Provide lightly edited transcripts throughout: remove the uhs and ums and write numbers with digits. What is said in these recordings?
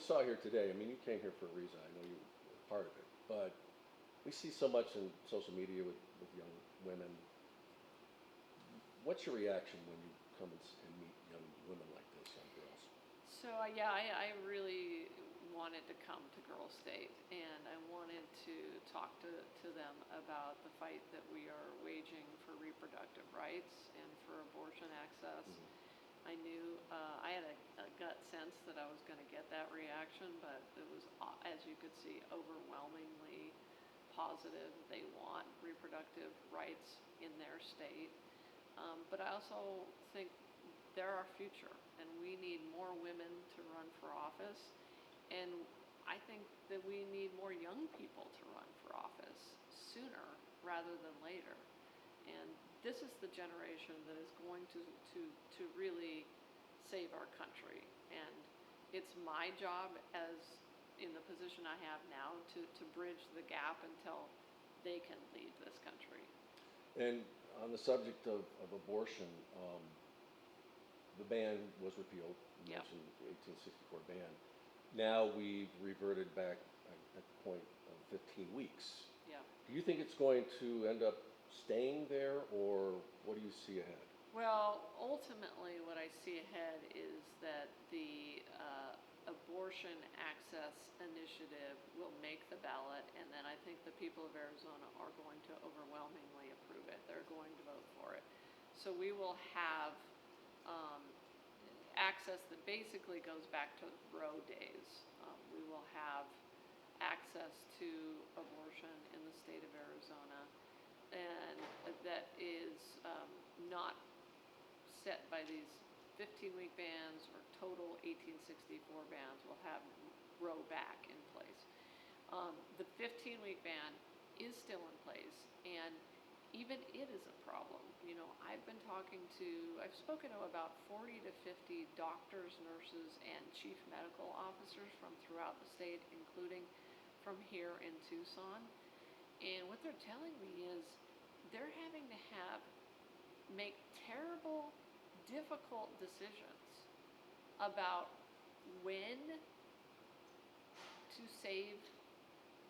saw here today, I mean, you came here for a reason. I know you were part of it, but we see so much in social media with young women. What's your reaction when you come and meet young women like this, young girls? So yeah, I really wanted to come to Girl State, and I wanted to talk to them about the fight that we are waging for reproductive rights and for abortion access. Mm-hmm. I knew I had a gut sense that I was going to get that reaction, but it was, as you could see, overwhelmingly positive. They want reproductive rights in their state. But I also think they're our future, and we need more women to run for office. And I think that we need more young people to run for office sooner rather than later. And this is the generation that is going to really save our country. And it's my job, as in the position I have now, to bridge the gap until they can lead this country. And on the subject of abortion, the ban was repealed. You mentioned the 1864 ban. Now we've reverted back at the point of 15 weeks. Yeah. Do you think it's going to end up staying there, or what do you see ahead? Well, ultimately what I see ahead is that the abortion access initiative will make the ballot, and then I think the people of Arizona are going to overwhelmingly approve it. They're going to vote for it. So we will have access that basically goes back to Roe days. We will have access to abortion in the state of Arizona, and that is not set by these 15-week bans or total 1864 bans. We'll have Roe back in place. The 15-week ban is still in place, and even it is a problem. You know, I've spoken to about 40 to 50 doctors, nurses, and chief medical officers from throughout the state, including from here in Tucson. And what they're telling me is they're having to make terrible, difficult decisions about when to save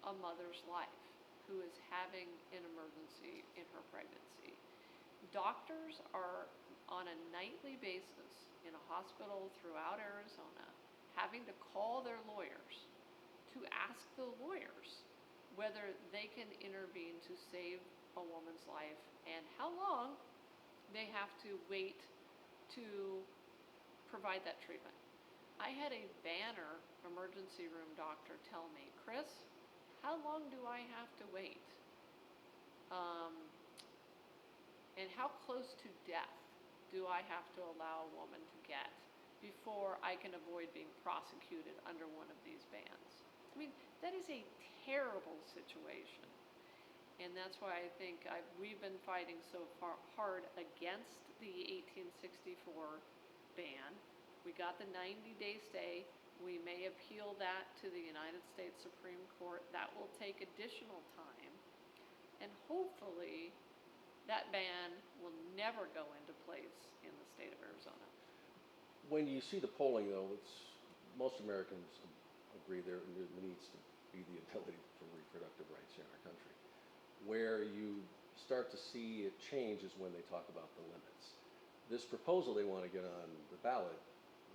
a mother's life who is having an emergency in her pregnancy. Doctors are on a nightly basis in a hospital throughout Arizona having to call their lawyers to ask the lawyers whether they can intervene to save a woman's life and how long they have to wait to provide that treatment. I had a Banner emergency room doctor tell me, Kris, how long do I have to wait? And how close to death do I have to allow a woman to get before I can avoid being prosecuted under one of these bans? I mean, that is a terrible situation. And that's why I think we've been fighting so hard against the 1864 ban. We got the 90-day stay. We may appeal that to the United States Supreme Court. That will take additional time. And hopefully that ban will never go into place in the state of Arizona. When you see the polling, though, most Americans agree there needs to be the ability for reproductive rights in our country. Where you start to see it change is when they talk about the limits. This proposal they want to get on the ballot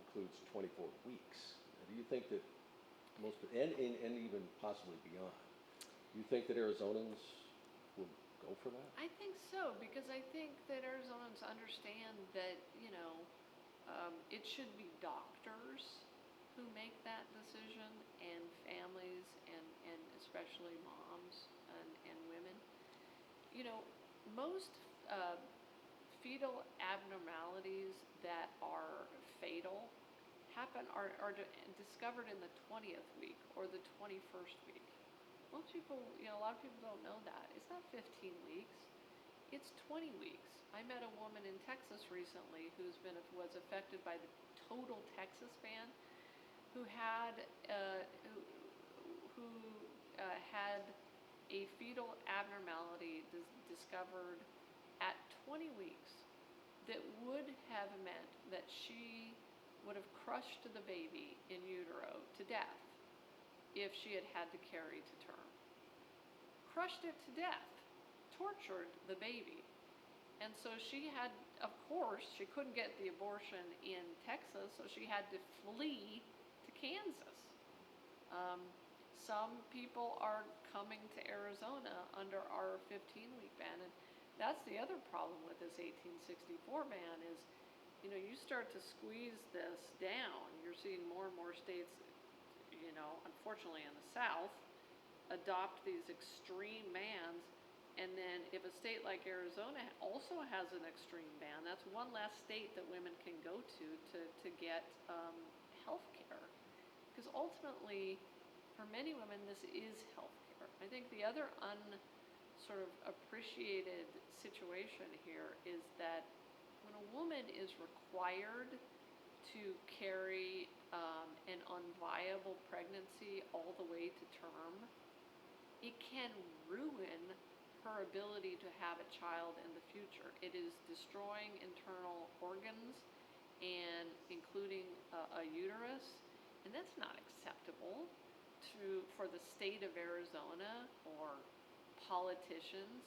includes 24 weeks. Do you think that and even possibly beyond, do you think that Arizonans will go for that? I think so, because I think that Arizonans understand that, it should be doctors who make that decision, and families, and especially moms and women. You know, most fetal abnormalities that are fatal are discovered in the 20th week or the 21st week. Most people, a lot of people don't know that. It's not 15 weeks. It's 20 weeks. I met a woman in Texas recently was affected by the total Texas ban, who had had a fetal abnormality discovered at 20 weeks that would have meant that she would have crushed the baby in utero to death if she had had to carry to term. Crushed it to death, tortured the baby. And so she had, of course, she couldn't get the abortion in Texas, so she had to flee to Kansas. Some people are coming to Arizona under our 15-week ban, and that's the other problem with this 1864 ban is, you start to squeeze this down. You're seeing more and more states, unfortunately in the South, adopt these extreme bans. And then if a state like Arizona also has an extreme ban, that's one less state that women can go to get health care. Because ultimately, for many women, this is health care. I think the other sort of appreciated situation here is that when a woman is required to carry an unviable pregnancy all the way to term, it can ruin her ability to have a child in the future. It is destroying internal organs, and including a uterus, and that's not acceptable for the state of Arizona or politicians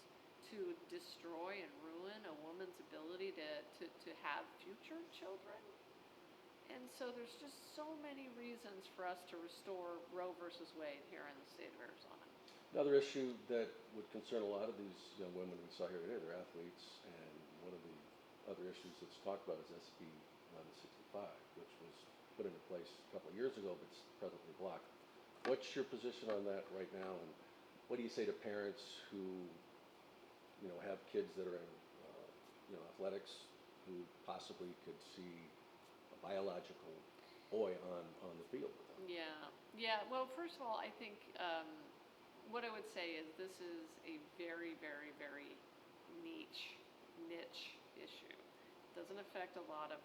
to destroy and ruin a woman's ability to have future children. And so there's just so many reasons for us to restore Roe versus Wade here in the state of Arizona. Another issue that would concern a lot of these young women we saw here today, they're athletes, and one of the other issues that's talked about is SB 1165, which was put into place a couple of years ago, but it's presently blocked. What's your position on that right now, and what do you say to parents who, have kids that are in, athletics, who possibly could see a biological boy on the field with them? Yeah. Well, first of all, I think what I would say is this is a very, very, very niche issue. It doesn't affect a lot of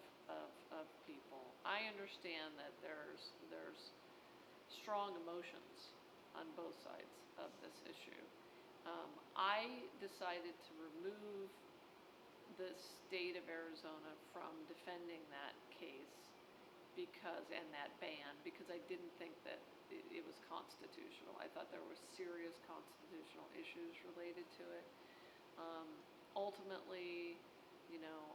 people. I understand that there's strong emotions on both sides of this issue. I decided to remove the state of Arizona from defending that case and that ban because I didn't think that it was constitutional. I thought there were serious constitutional issues related to it. Ultimately,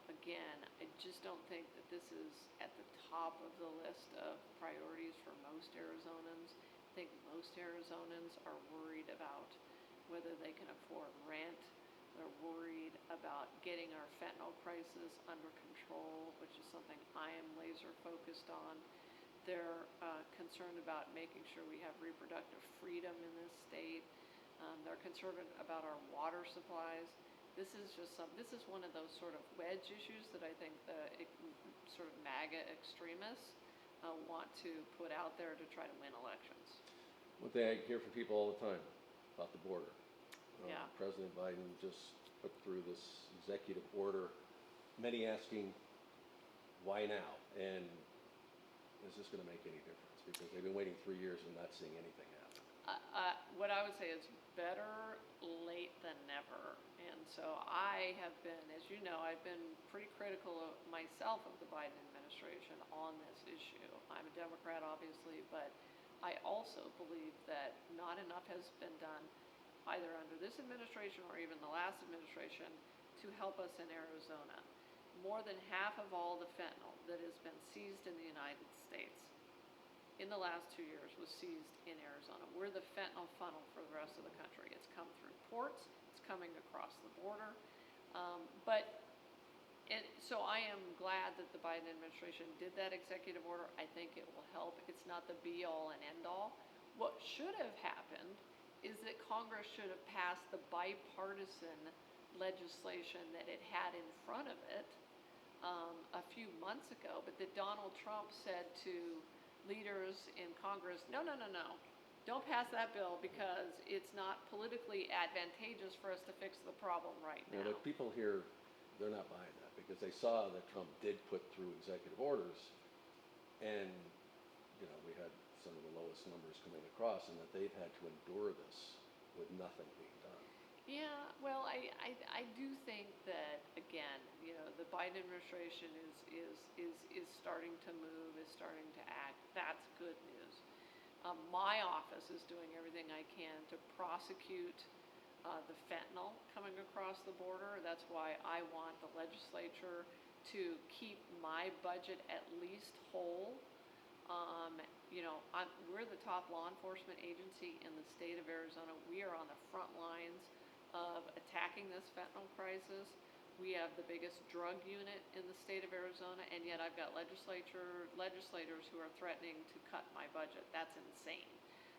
again, I just don't think that this is at the top of the list of priorities for most Arizonans. I think most Arizonans are worried about whether they can afford rent. They're worried about getting our fentanyl crisis under control, which is something I am laser focused on. They're concerned about making sure we have reproductive freedom in this state. They're concerned about our water supplies. This is one of those sort of wedge issues that I think the sort of MAGA extremists want to put out there to try to win elections. One thing I hear from people all the time about the border. Yeah. President Biden just put through this executive order, many asking, why now? And is this going to make any difference? Because they've been waiting 3 years and not seeing anything happen. What I would say is better late than never. And so I have been, as you know, I've been pretty critical of myself of the Biden administration on this issue. I'm a Democrat, obviously, but I also believe that not enough has been done either under this administration or even the last administration to help us in Arizona. More than half of all the fentanyl that has been seized in the United States in the last 2 years was seized in Arizona. We're the fentanyl funnel for the rest of the country. It's come through ports, it's coming across the border. So I am glad that the Biden administration did that executive order. I think it will help. It's not the be-all and end-all. What should have happened is that Congress should have passed the bipartisan legislation that it had in front of it a few months ago, but that Donald Trump said to leaders in Congress, no, don't pass that bill because it's not politically advantageous for us to fix the problem right now. But people here, they're not buying that because they saw that Trump did put through executive orders, and we had some of the lowest numbers coming across, and that they've had to endure this with nothing being done. Yeah, well, I do think that, again, the Biden administration is starting to move, is starting to act. That's good news. My office is doing everything I can to prosecute the fentanyl coming across the border. That's why I want the legislature to keep my budget at least whole. Um, we're the top law enforcement agency in the state of Arizona. We are on the front lines of attacking this fentanyl crisis. We have the biggest drug unit in the state of Arizona, and yet I've got legislators who are threatening to cut my budget. That's insane.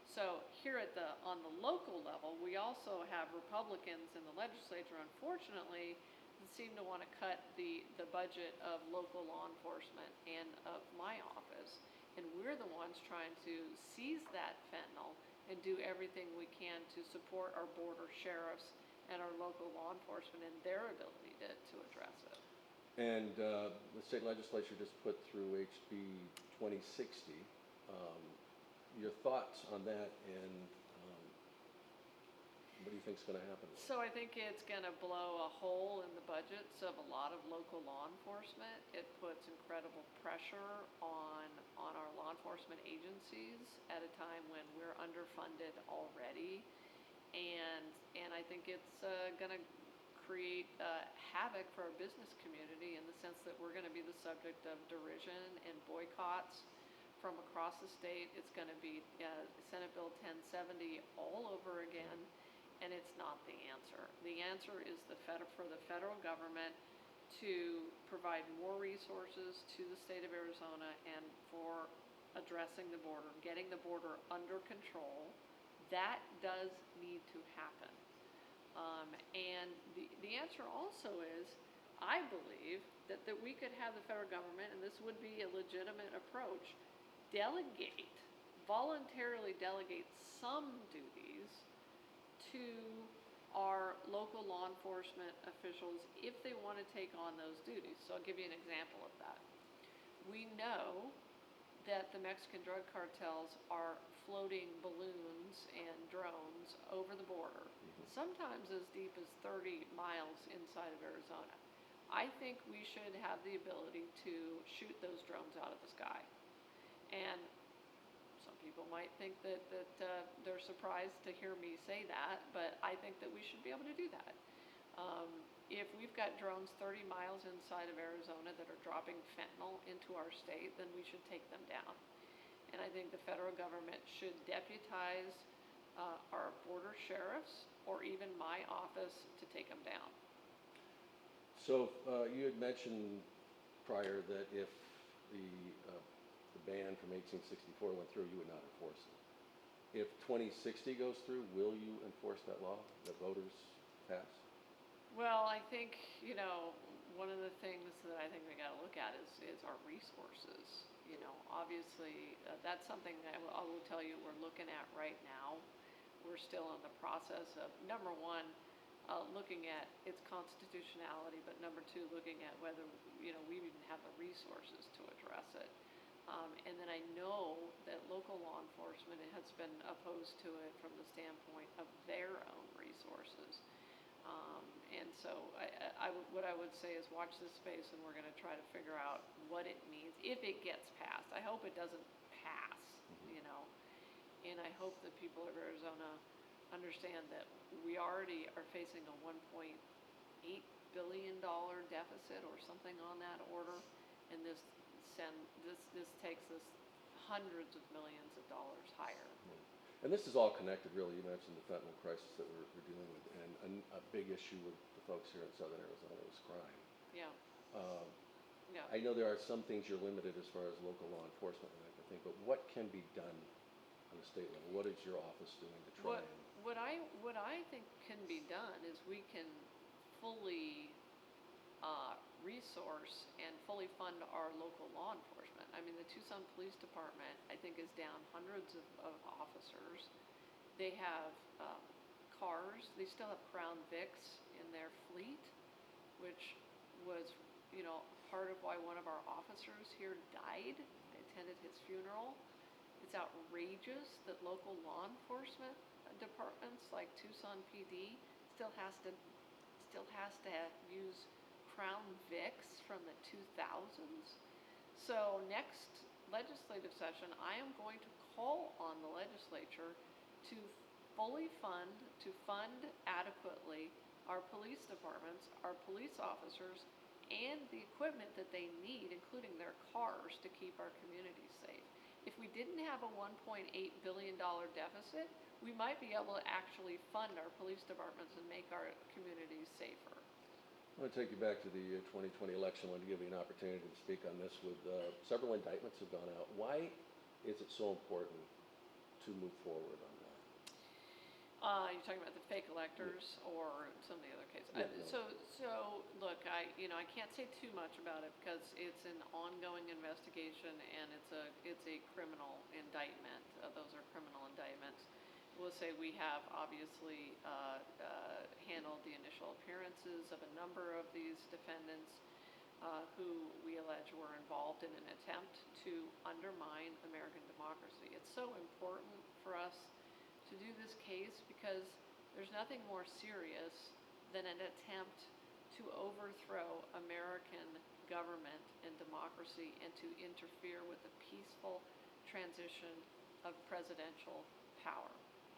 So here on the local level, we also have Republicans in the legislature, unfortunately, that seem to want to cut the budget of local law enforcement and of my office. And we're the ones trying to seize that fentanyl and do everything we can to support our border sheriffs and our local law enforcement in their ability to address it. And the state legislature just put through HB 2060. Your thoughts on that, and what do you think is going to happen? So I think it's going to blow a hole in the budgets of a lot of local law enforcement. It puts incredible pressure on our law enforcement agencies at a time when we're underfunded already. And I think it's going to create havoc for our business community in the sense that we're going to be the subject of derision and boycotts from across the state. It's going to be Senate Bill 1070 all over again, and it's not the answer. The answer is for the federal government to provide more resources to the state of Arizona and for addressing the border, getting the border under control. That does need to happen. And the answer also is, I believe that we could have the federal government, and this would be a legitimate approach, voluntarily delegate some duties to our local law enforcement officials if they want to take on those duties. So I'll give you an example of that. We know that the Mexican drug cartels are floating balloons and drones over the border, sometimes as deep as 30 miles inside of Arizona. I think we should have the ability to shoot those drones out of the sky. And some people might think that they're surprised to hear me say that, but I think that we should be able to do that. If we've got drones 30 miles inside of Arizona that are dropping fentanyl into our state, then we should take them down. And I think the federal government should deputize our border sheriffs or even my office to take them down. So you had mentioned prior that if the ban from 1864 went through, you would not enforce it. If 2060 goes through, will you enforce that law that voters pass? Well, I think, one of the things that I think we got to look at is our resources. Obviously, that's something that I will tell you we're looking at right now. We're still in the process of, number one, looking at its constitutionality, but number two, looking at whether, we even have the resources to address it. And then I know that local law enforcement has been opposed to it from the standpoint of their own resources. And so what I would say is watch this space, and we're going to try to figure out what it means if it gets passed. I hope it doesn't pass, and I hope that people of Arizona understand that we already are facing a $1.8 billion deficit or something on that order, and this takes us hundreds of millions of dollars higher. And this is all connected, really. You mentioned the fentanyl crisis that we're dealing with, and a big issue with the folks here in southern Arizona is crime. Yeah. Yeah. I know there are some things you're limited as far as local law enforcement and that kind of thing, but what can be done on the state level? What is your office doing to try What I think can be done is we can fully resource and fully fund our local law enforcement. I mean, the Tucson Police Department, I think, is down hundreds of officers. They have cars. They still have Crown Vics in their fleet, which was, part of why one of our officers here died. I attended his funeral. It's outrageous that local law enforcement departments like Tucson PD still has to use Crown Vics from the 2000s. So next legislative session, I am going to call on the legislature to fund adequately our police departments, our police officers, and the equipment that they need, including their cars, to keep our communities safe. If we didn't have a $1.8 billion deficit, we might be able to actually fund our police departments and make our communities safer. I want to take you back to the 2020 election. I want to give you an opportunity to speak on this. With several indictments have gone out, why is it so important to move forward on that? You're talking about the fake electors or some of the other cases. Yeah, no. So look, I can't say too much about it because it's an ongoing investigation and it's a criminal indictment. Those are criminal indictments. We'll say we have obviously handled the initial appearances of a number of these defendants who we allege were involved in an attempt to undermine American democracy. It's so important for us to do this case because there's nothing more serious than an attempt to overthrow American government and democracy and to interfere with the peaceful transition of presidential power.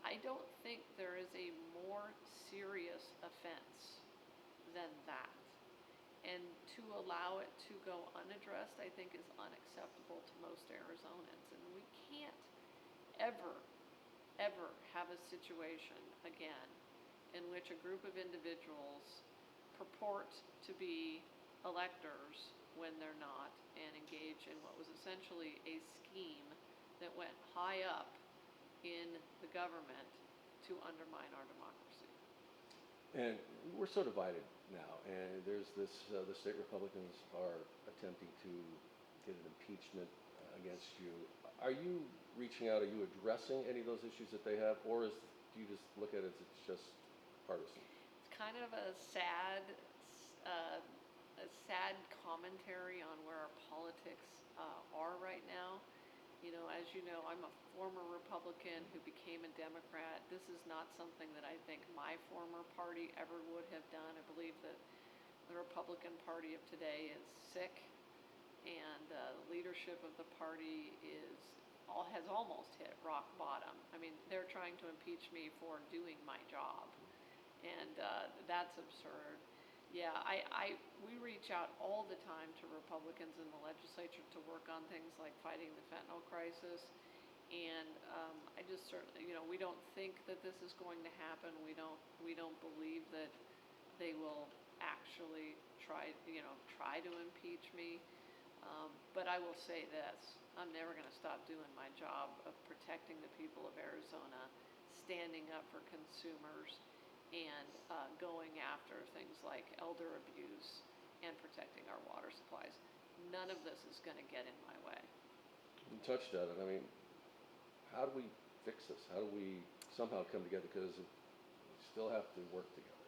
I don't think there is a more serious offense than that. And to allow it to go unaddressed, I think, is unacceptable to most Arizonans. And we can't ever have a situation again in which a group of individuals purport to be electors when they're not and engage in what was essentially a scheme that went high up in the government to undermine our democracy. And we're so divided now, and there's this, the state Republicans are attempting to get an impeachment against you. Are you reaching out, are you addressing any of those issues that they have, or do you just look at it as it's just partisan? It's kind of a sad commentary on where our politics are right now. As you know, I'm a former Republican who became a Democrat. This is not something that I think my former party ever would have done. I believe that the Republican Party of today is sick, and the leadership of the party has almost hit rock bottom. I mean, they're trying to impeach me for doing my job, and that's absurd. Yeah, we reach out all the time to Republicans in the legislature to work on things like fighting the fentanyl crisis, and I just certainly, we don't think that this is going to happen. We don't believe that they will actually try to impeach me. But I will say this: I'm never going to stop doing my job of protecting the people of Arizona, standing up for consumers, and going after things like elder abuse and protecting our water supplies. None of this is going to get in my way. You touched on it. I mean, how do we fix this? How do we somehow come together? Because we still have to work together.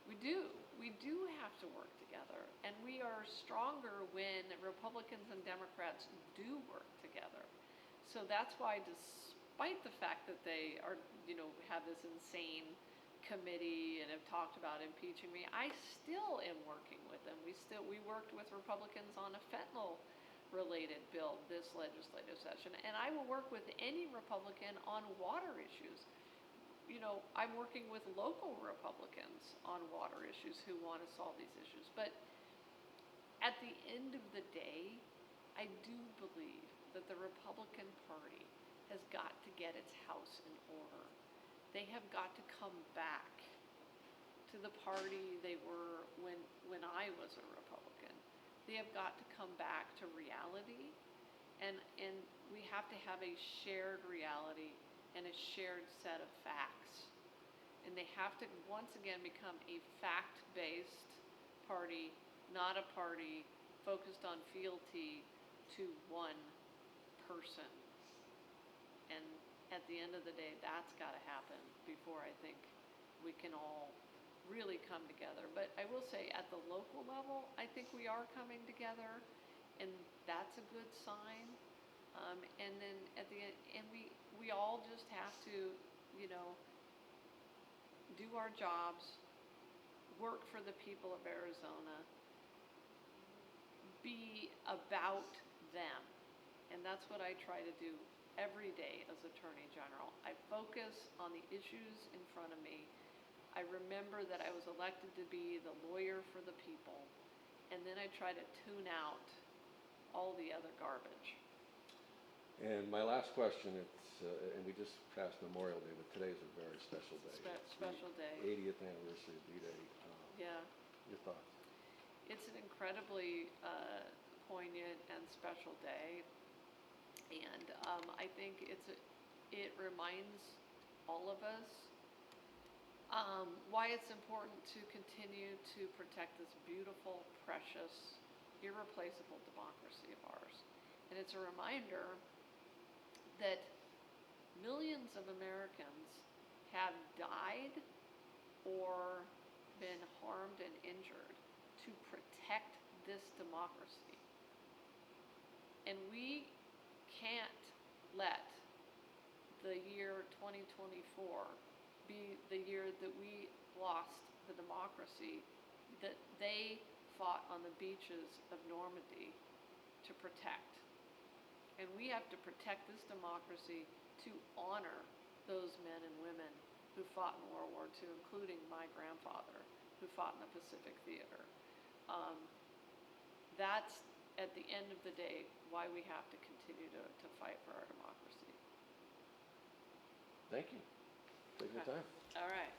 We do. We do have to work together. And we are stronger when Republicans and Democrats do work together. So that's why, despite the fact that they are, have this insane committee and have talked about impeaching me, I still am working with them. We worked with Republicans on a fentanyl related bill this legislative session, and I will work with any Republican on water issues. I'm working with local Republicans on water issues who want to solve these issues. But at the end of the day, I do believe that the Republican Party has got to get its house in order. They have got to come back to the party they were when I was a Republican. They have got to come back to reality, and we have to have a shared reality and a shared set of facts. And they have to once again become a fact-based party, not a party focused on fealty to one person. And at the end of the day, that's got to happen before I think we can all really come together. But I will say, at the local level, I think we are coming together, and that's a good sign. And then at the end, and we all just have to, do our jobs, work for the people of Arizona, be about them. And that's what I try to do every day as Attorney General. I focus on the issues in front of me. I remember that I was elected to be the lawyer for the people, and then I try to tune out all the other garbage. And my last question, and we just passed Memorial Day, but today's a very special day. Special day. 80th anniversary of D-Day. Yeah. Your thoughts? It's an incredibly poignant and special day, and I think it reminds all of us why it's important to continue to protect this beautiful, precious, irreplaceable democracy of ours. And it's a reminder that millions of Americans have died or been harmed and injured to protect this democracy. And we can't let the year 2024 be the year that we lost the democracy that they fought on the beaches of Normandy to protect. And we have to protect this democracy to honor those men and women who fought in World War II, including my grandfather, who fought in the Pacific Theater. That's, at the end of the day, why we have to continue to fight for our democracy. Thank you. Take your time. All right.